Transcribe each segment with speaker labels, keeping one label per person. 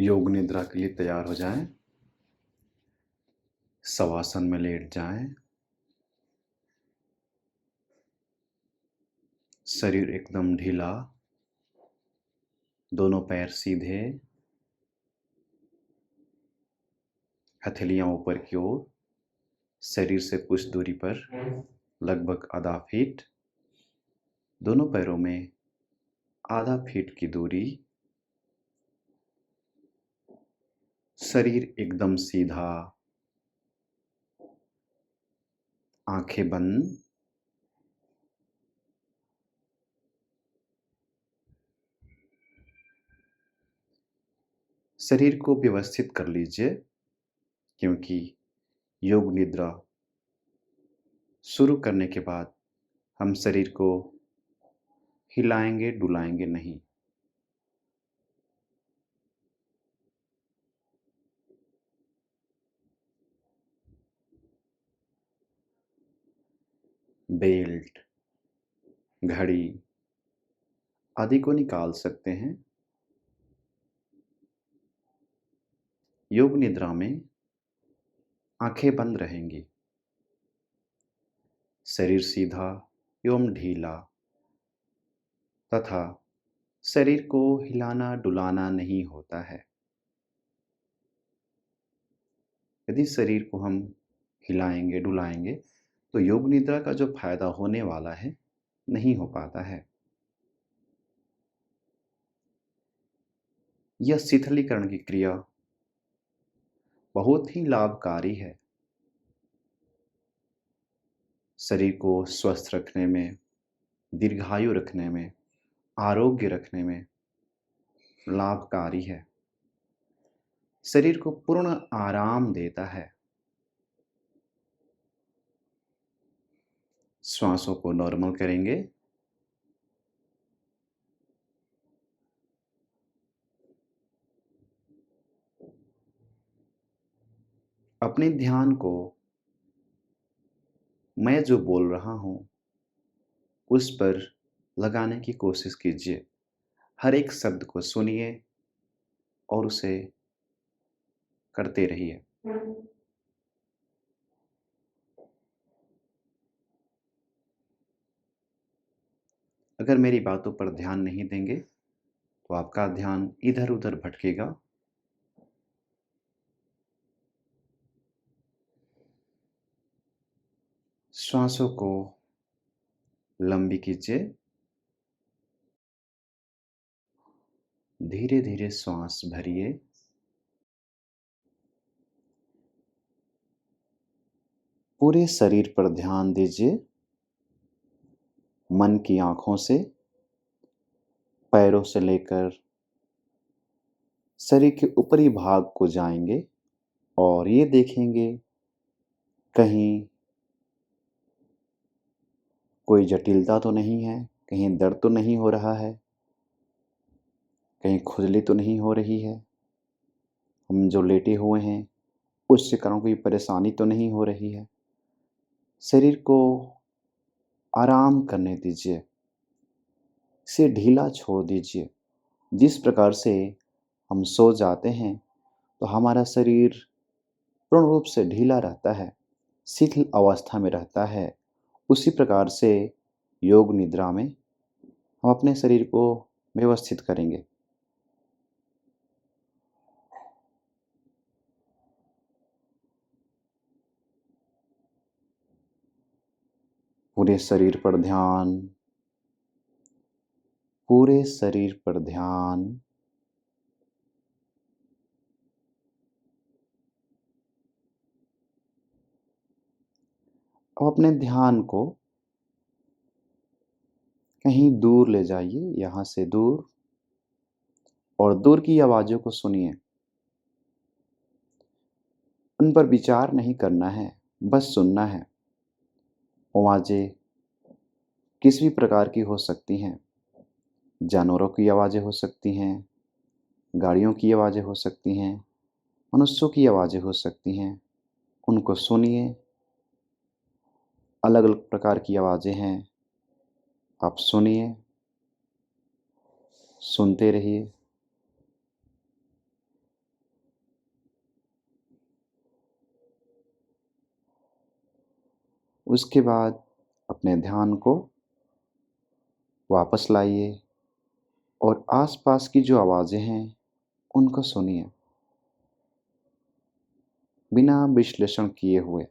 Speaker 1: योग निद्रा के लिए तैयार हो जाएं। शवासन में लेट जाएं। शरीर एकदम ढीला, दोनों पैर सीधे, हथेलियां ऊपर की ओर, शरीर से कुछ दूरी पर लगभग आधा फीट, दोनों पैरों में आधा फीट की दूरी, शरीर एकदम सीधा, आंखें बंद। शरीर को व्यवस्थित कर लीजिए, क्योंकि योग निद्रा शुरू करने के बाद हम शरीर को हिलाएंगे डुलाएंगे नहीं। बेल्ट, घड़ी आदि को निकाल सकते हैं। योग निद्रा में आंखें बंद रहेंगी, शरीर सीधा एवं ढीला तथा शरीर को हिलाना डुलाना नहीं होता है। यदि शरीर को हम हिलाएंगे डुलाएंगे तो योग निद्रा का जो फायदा होने वाला है नहीं हो पाता है। यह शिथिलीकरण की क्रिया बहुत ही लाभकारी है। शरीर को स्वस्थ रखने में, दीर्घायु रखने में, आरोग्य रखने में लाभकारी है। शरीर को पूर्ण आराम देता है। श्वासों को नॉर्मल करेंगे। अपने ध्यान को मैं जो बोल रहा हूं उस पर लगाने की कोशिश कीजिए। हर एक शब्द को सुनिए और उसे करते रहिए। अगर मेरी बातों पर ध्यान नहीं देंगे तो आपका ध्यान इधर उधर भटकेगा। श्वासों को लंबी कीजिए। धीरे धीरे श्वास भरिए। पूरे शरीर पर ध्यान दीजिए। मन की आंखों से पैरों से लेकर शरीर के ऊपरी भाग को जाएंगे और ये देखेंगे कहीं कोई जटिलता तो नहीं है, कहीं दर्द तो नहीं हो रहा है, कहीं खुजली तो नहीं हो रही है, हम जो लेटे हुए हैं उसके कारण कोई परेशानी तो नहीं हो रही है। शरीर को आराम करने दीजिए, इसे ढीला छोड़ दीजिए। जिस प्रकार से हम सो जाते हैं तो हमारा शरीर पूर्ण रूप से ढीला रहता है, शिथिल अवस्था में रहता है, उसी प्रकार से योग निद्रा में हम अपने शरीर को व्यवस्थित करेंगे। पूरे शरीर पर ध्यान, पूरे शरीर पर ध्यान। अब अपने ध्यान को कहीं दूर ले जाइए, यहाँ से दूर, और दूर की आवाज़ों को सुनिए। उन पर विचार नहीं करना है, बस सुनना है। आवाज़ें किसी भी प्रकार की हो सकती हैं। जानवरों की आवाज़ें हो सकती हैं, गाड़ियों की आवाज़ें हो सकती हैं, मनुष्यों की आवाज़ें हो सकती हैं। उनको सुनिए। अलग अलग प्रकार की आवाज़ें हैं, आप सुनिए, सुनते रहिए। उसके बाद अपने ध्यान को वापस लाइए और आसपास की जो आवाज़ें हैं उनको सुनिए बिना विश्लेषण किए हुए।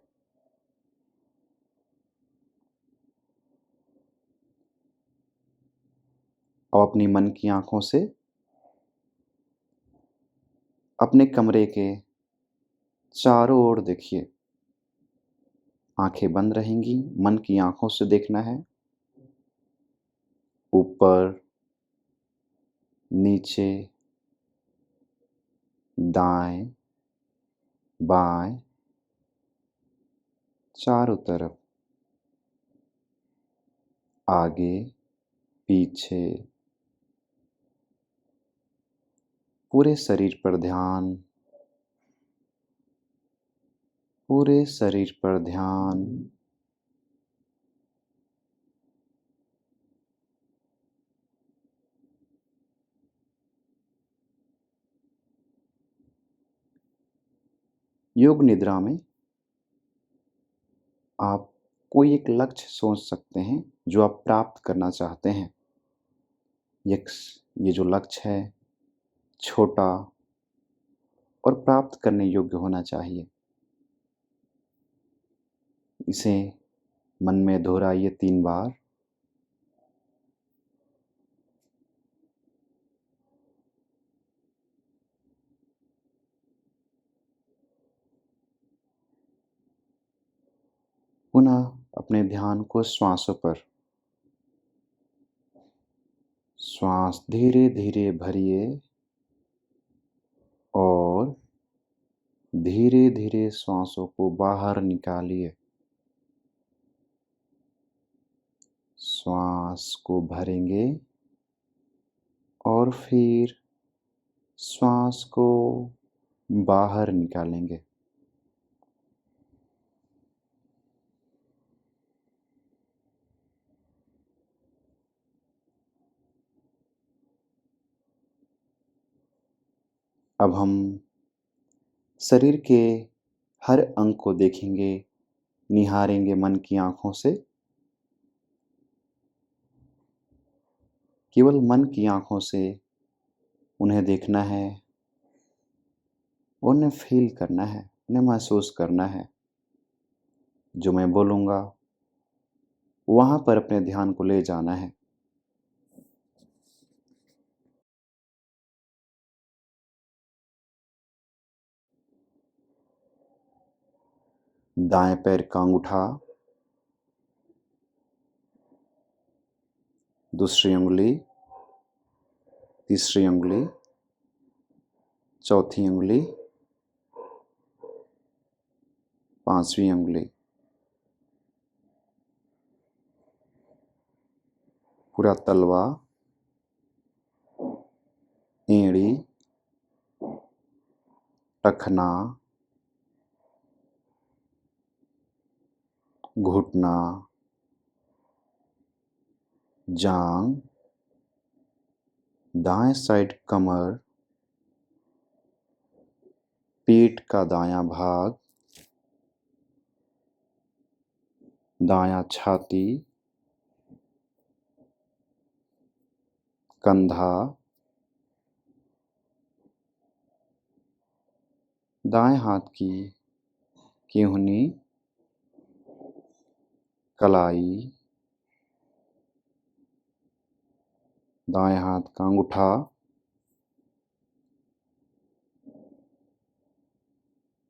Speaker 1: अब अपनी मन की आंखों से अपने कमरे के चारों ओर देखिए। आंखें बंद रहेंगी, मन की आंखों से देखना है। ऊपर, नीचे, दाएं, बाएं, चारों तरफ, आगे, पीछे, पूरे शरीर पर ध्यान, पूरे शरीर पर ध्यान। योग निद्रा में आप कोई एक लक्ष्य सोच सकते हैं जो आप प्राप्त करना चाहते हैं। ये जो लक्ष्य है छोटा और प्राप्त करने योग्य होना चाहिए। इसे मन में दोहराइए 3 बार। पुनः अपने ध्यान को श्वासों पर, श्वास धीरे धीरे भरिए और धीरे धीरे श्वासों को बाहर निकालिए। श्वास को भरेंगे और फिर श्वास को बाहर निकालेंगे। अब हम शरीर के हर अंग को देखेंगे, निहारेंगे मन की आंखों से। केवल मन की आंखों से उन्हें देखना है, उन्हें फील करना है, उन्हें महसूस करना है। जो मैं बोलूँगा वहाँ पर अपने ध्यान को ले जाना है। दाएं पैर का अंगूठा, दूसरी उंगली, तीसरी उंगली, चौथी उंगली, पांचवी उंगली, पूरा तलवा, एड़ी, टखना, घुटना, जांग, दाएं साइड कमर, पीठ का दायां भाग, दायां छाती, कंधा, दाएं हाथ की केहूनी, कलाई, दाएं हाथ का अंगूठा,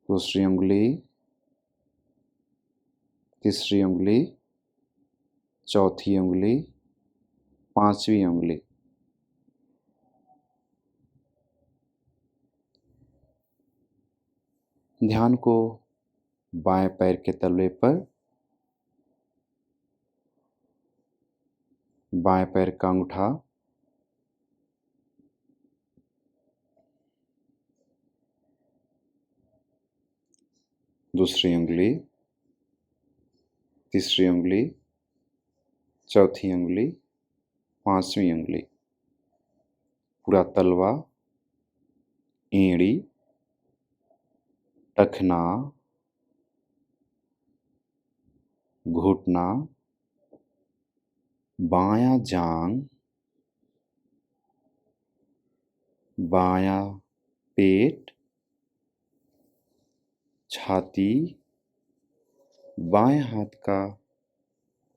Speaker 1: दूसरी उंगली, तीसरी उंगली, चौथी उंगली, पांचवी उंगली। ध्यान को बाएं पैर के तलवे पर, बाएं पैर का अंगूठा, दूसरी उंगली, तीसरी उंगली, चौथी उंगली, पांचवी उंगली, पूरा तलवा, एड़ी, टखना, घुटना, बायां जांग, बायां पेट, छाती, बाएं हाथ का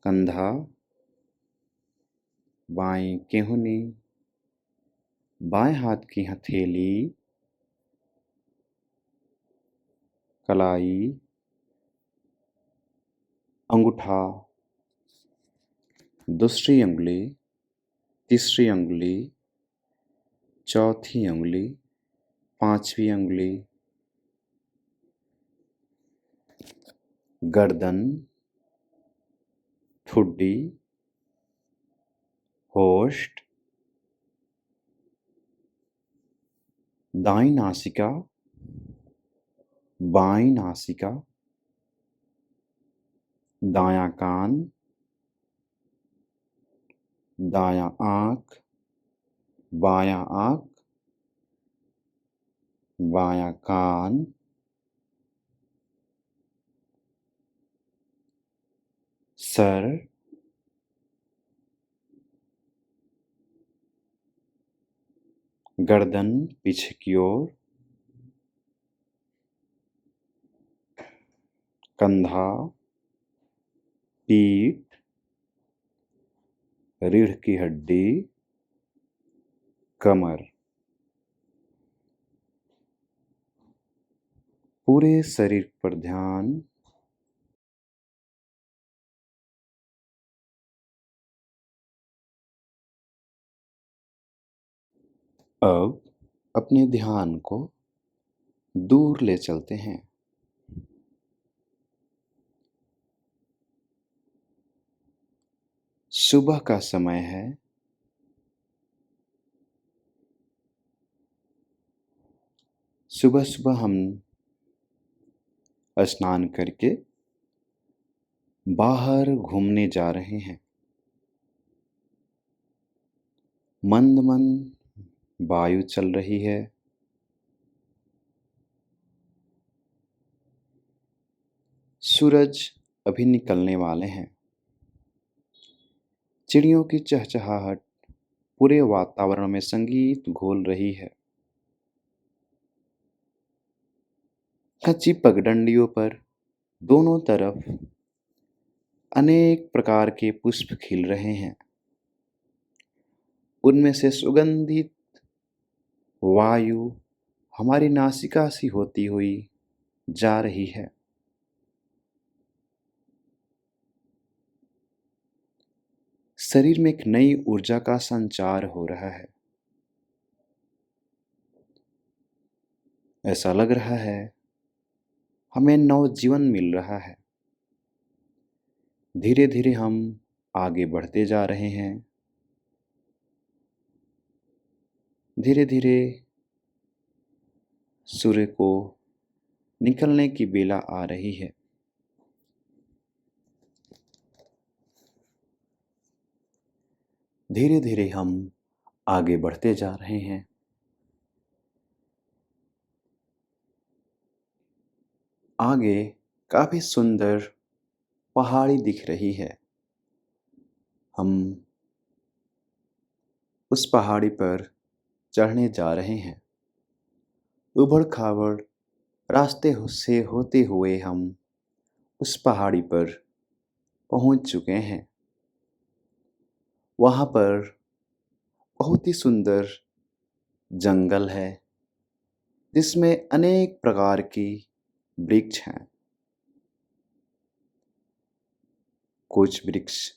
Speaker 1: कंधा, बाएं केहूनी, बाएं हाथ की हथेली, कलाई, अंगूठा, दूसरी उंगली, तीसरी उंगली, चौथी उंगली, पांचवी उंगली, गर्दन, ठुड्डी, होष्ठ, दाईं नासिका, बाईं नासिका, दायां कान, दायां आंख, बायां आंख, बायां कान, सर, गर्दन पीछे की ओर, कंधा, पीठ, रीढ़ की हड्डी, कमर। पूरे शरीर पर ध्यान। अब अपने ध्यान को दूर ले चलते हैं। सुबह का समय है। सुबह सुबह हम स्नान करके बाहर घूमने जा रहे हैं। मंद मंद वायु चल रही है। सूरज अभी निकलने वाले हैं। चिड़ियों की चहचहाहट पूरे वातावरण में संगीत घोल रही है। कच्ची पगडंडियों पर दोनों तरफ अनेक प्रकार के पुष्प खिल रहे हैं। उनमें से सुगंधित वायु हमारी नासिका से होती हुई जा रही है। शरीर में एक नई ऊर्जा का संचार हो रहा है। ऐसा लग रहा है हमें नवजीवन मिल रहा है। धीरे धीरे हम आगे बढ़ते जा रहे हैं। धीरे धीरे सूर्य को निकलने की बेला आ रही है। धीरे धीरे हम आगे बढ़ते जा रहे हैं। आगे काफी सुंदर पहाड़ी दिख रही है। हम उस पहाड़ी पर चढ़ने जा रहे हैं। उबड़ खाबड़ रास्ते से होते हुए हम उस पहाड़ी पर पहुंच चुके हैं। वहां पर बहुत ही सुंदर जंगल है जिसमें अनेक प्रकार की वृक्ष हैं। कुछ वृक्ष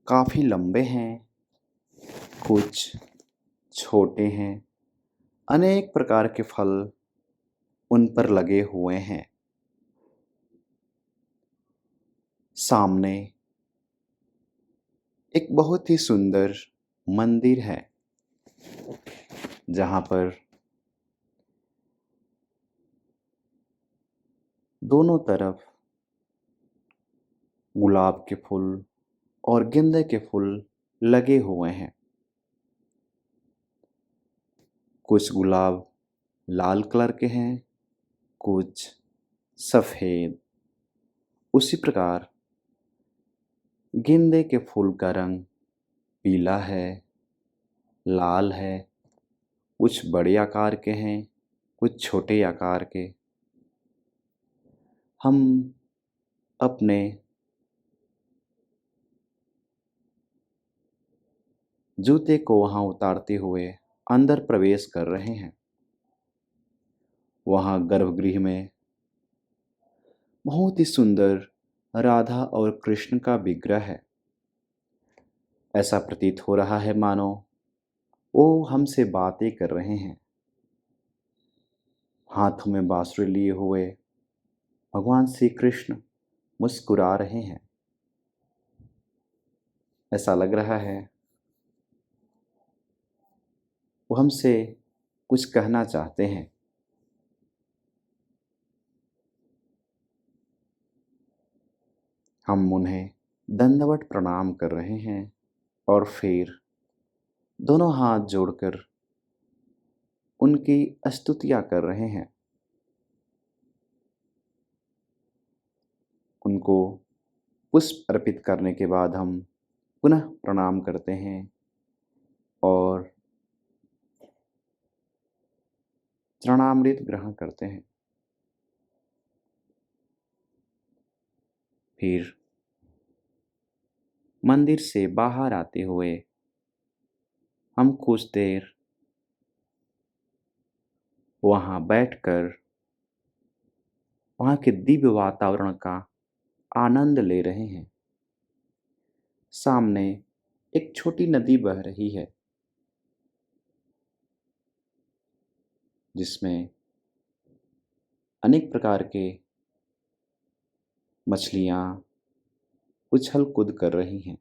Speaker 1: काफी लंबे हैं, कुछ छोटे हैं। अनेक प्रकार के फल उन पर लगे हुए हैं। सामने एक बहुत ही सुंदर मंदिर है जहां पर दोनों तरफ गुलाब के फूल और गेंदे के फूल लगे हुए हैं। कुछ गुलाब लाल कलर के हैं, कुछ सफेद। उसी प्रकार गेंदे के फूल का रंग पीला है, लाल है, कुछ बड़े आकार के हैं, कुछ छोटे आकार के। हम अपने जूते को वहां उतारते हुए अंदर प्रवेश कर रहे हैं। वहां गर्भगृह में बहुत ही सुंदर राधा और कृष्ण का विग्रह है। ऐसा प्रतीत हो रहा है मानो वो हमसे बातें कर रहे हैं। हाथों में बांसुरी लिए हुए भगवान श्री कृष्ण मुस्कुरा रहे हैं। ऐसा लग रहा है वो हमसे कुछ कहना चाहते हैं। हम उन्हें दंडवत प्रणाम कर रहे हैं और फिर दोनों हाथ जोड़कर उनकी स्तुतियां कर रहे हैं। उनको पुष्प अर्पित करने के बाद हम पुनः प्रणाम करते हैं और चरणामृत ग्रहण करते हैं। फिर मंदिर से बाहर आते हुए हम कुछ देर वहां बैठकर वहां के दिव्य वातावरण का आनंद ले रहे हैं। सामने एक छोटी नदी बह रही है जिसमें अनेक प्रकार के मछलियां उछल कूद कर रही हैं।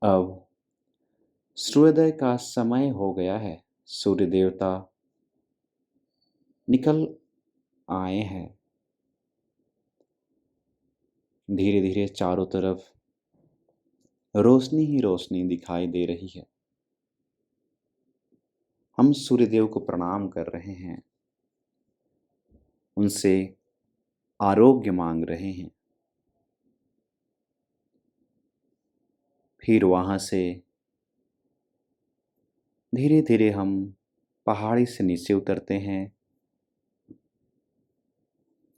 Speaker 1: अब सूर्योदय का समय हो गया है। सूर्य देवता निकल आए हैं। धीरे धीरे चारों तरफ रोशनी ही रोशनी दिखाई दे रही है। हम सूर्यदेव को प्रणाम कर रहे हैं, उनसे आरोग्य मांग रहे हैं। फिर वहां से धीरे धीरे हम पहाड़ी से नीचे उतरते हैं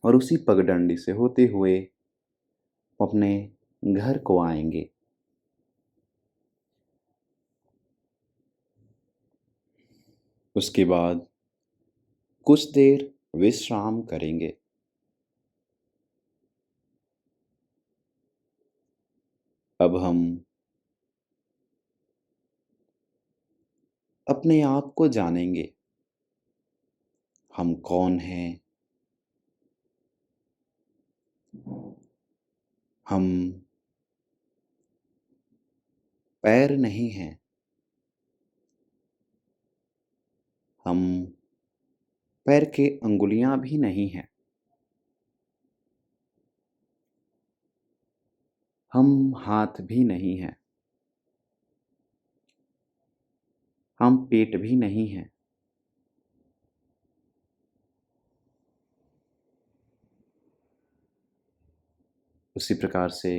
Speaker 1: और उसी पगडंडी से होते हुए अपने घर को आएंगे। उसके बाद कुछ देर विश्राम करेंगे। अब हम अपने आप को जानेंगे। हम कौन हैं? हम पैर नहीं हैं। हम पैर के अंगुलियां भी नहीं हैं। हम हाथ भी नहीं हैं। हम पेट भी नहीं हैं। उसी प्रकार से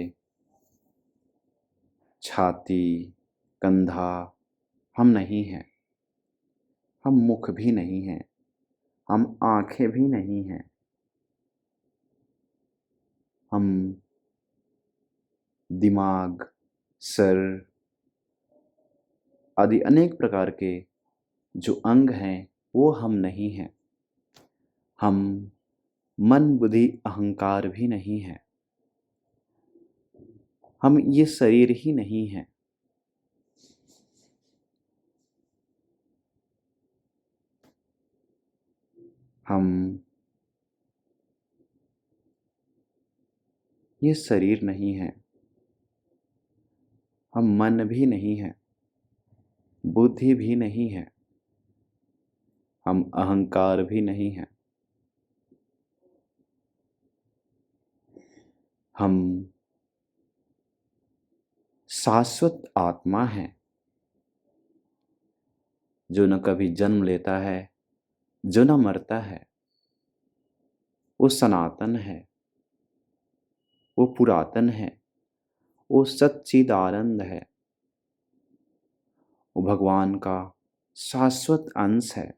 Speaker 1: छाती, कंधा हम नहीं हैं। हम मुख भी नहीं हैं। हम आंखें भी नहीं हैं। हम दिमाग, सर आदि अनेक प्रकार के जो अंग हैं वो हम नहीं हैं। हम मन, बुद्धि, अहंकार भी नहीं हैं। हम ये शरीर ही नहीं हैं। हम ये शरीर नहीं है। हम मन भी नहीं है, बुद्धि भी नहीं है, हम अहंकार भी नहीं है। हम शाश्वत आत्मा हैं जो न कभी जन्म लेता है, जो न मरता है। वो सनातन है। वो पुरातन है, वो सच्चिदानंद है, वो भगवान का शाश्वत अंश है।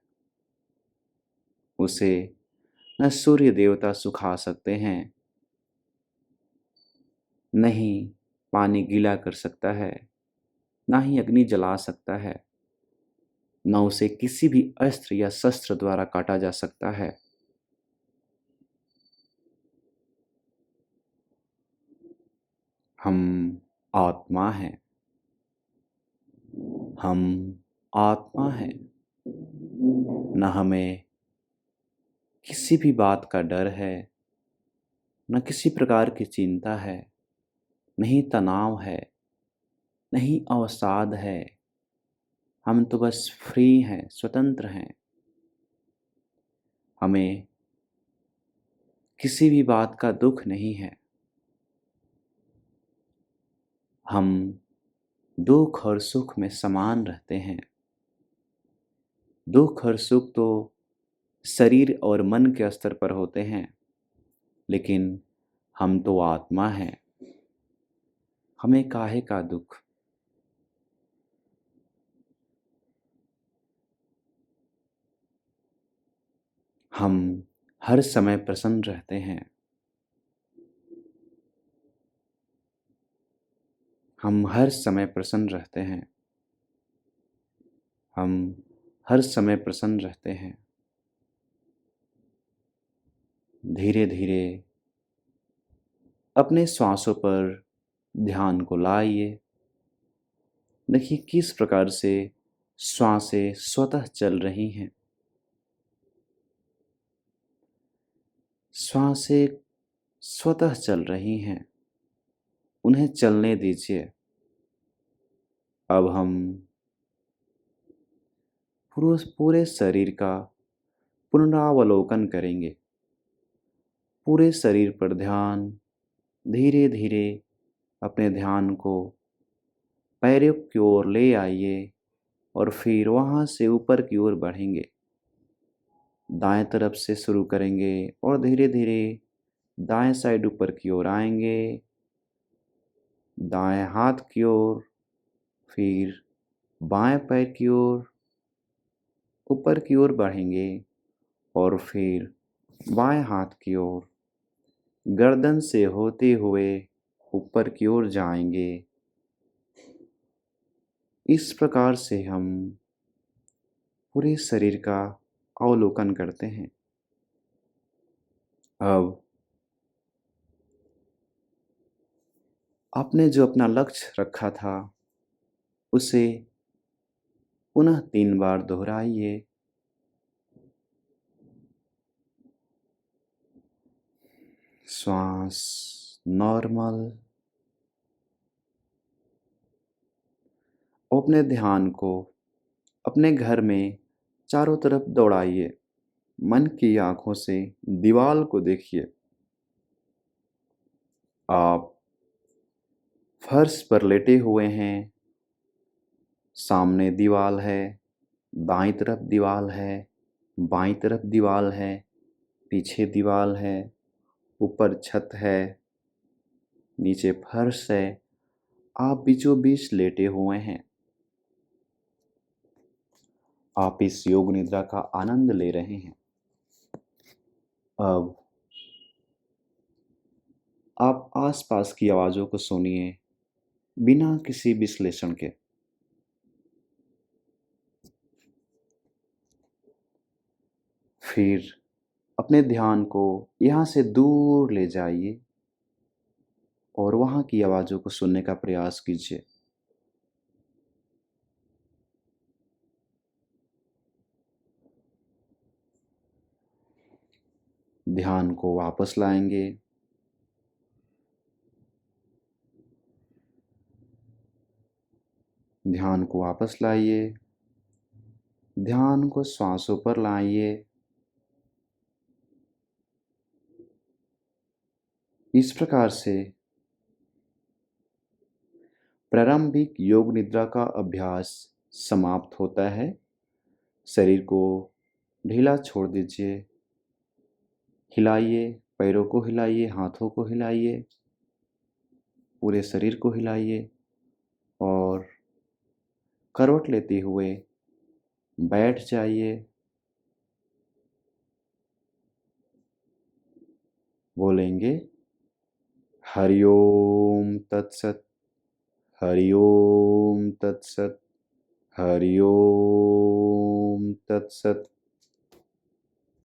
Speaker 1: उसे न सूर्य देवता सुखा सकते हैं, न ही पानी गीला कर सकता है, न ही अग्नि जला सकता है, न उसे किसी भी अस्त्र या शस्त्र द्वारा काटा जा सकता है। हम आत्मा हैं, हम आत्मा हैं। न हमें किसी भी बात का डर है, न किसी प्रकार की चिंता है, नहीं तनाव है, नहीं अवसाद है। हम तो बस फ्री हैं, स्वतंत्र हैं। हमें किसी भी बात का दुख नहीं है। हम दुख और सुख में समान रहते हैं। दुख और सुख तो शरीर और मन के स्तर पर होते हैं, लेकिन हम तो आत्मा हैं। हमें काहे का दुख? हम हर समय प्रसन्न रहते हैं। हम हर समय प्रसन्न रहते हैं। हम हर समय प्रसन्न रहते हैं। धीरे धीरे अपने श्वासों पर ध्यान को लाइए। देखिए किस प्रकार से श्वासें स्वतः चल रही हैं। श्वासें स्वतः चल रही हैं, उन्हें चलने दीजिए। अब हम पूरे शरीर का पुनरावलोकन करेंगे। पूरे शरीर पर ध्यान, धीरे धीरे अपने ध्यान को पैरों की ओर ले आइए और फिर वहाँ से ऊपर की ओर बढ़ेंगे। दाएं तरफ से शुरू करेंगे और धीरे धीरे दाएं साइड ऊपर की ओर आएंगे, दाएं हाथ की ओर, फिर बाएं पैर की ओर ऊपर की ओर बढ़ेंगे और फिर बाएं हाथ की ओर गर्दन से होते हुए ऊपर की ओर जाएंगे। इस प्रकार से हम पूरे शरीर का अवलोकन करते हैं। अब आपने जो अपना लक्ष्य रखा था उसे पुनः 3 बार दोहराइए। श्वास नॉर्मल। अपने ध्यान को अपने घर में चारों तरफ दौड़ाइए। मन की आंखों से दीवार को देखिए। आप फर्श पर लेटे हुए हैं, सामने दीवार है, दाईं तरफ दीवार है, बाईं तरफ दीवार है, पीछे दीवार है, ऊपर छत है, नीचे फर्श है। आप बीचों बीच लेटे हुए हैं। आप इस योग निद्रा का आनंद ले रहे हैं। अब आप आसपास की आवाजों को सुनिए बिना किसी विश्लेषण के। फिर अपने ध्यान को यहाँ से दूर ले जाइए और वहाँ की आवाजों को सुनने का प्रयास कीजिए। ध्यान को वापस लाएंगे। ध्यान को वापस लाइए। ध्यान को श्वासों पर लाइए। इस प्रकार से प्रारंभिक योग निद्रा का अभ्यास समाप्त होता है। शरीर को ढीला छोड़ दीजिए। हिलाइए, पैरों को हिलाइए, हाथों को हिलाइए। पूरे शरीर को हिलाइए और करवट लेते हुए बैठ जाइए। बोलेंगे हरि ओम तत्सत, हरि ओम तत्सत, हरि ओम तत्सत।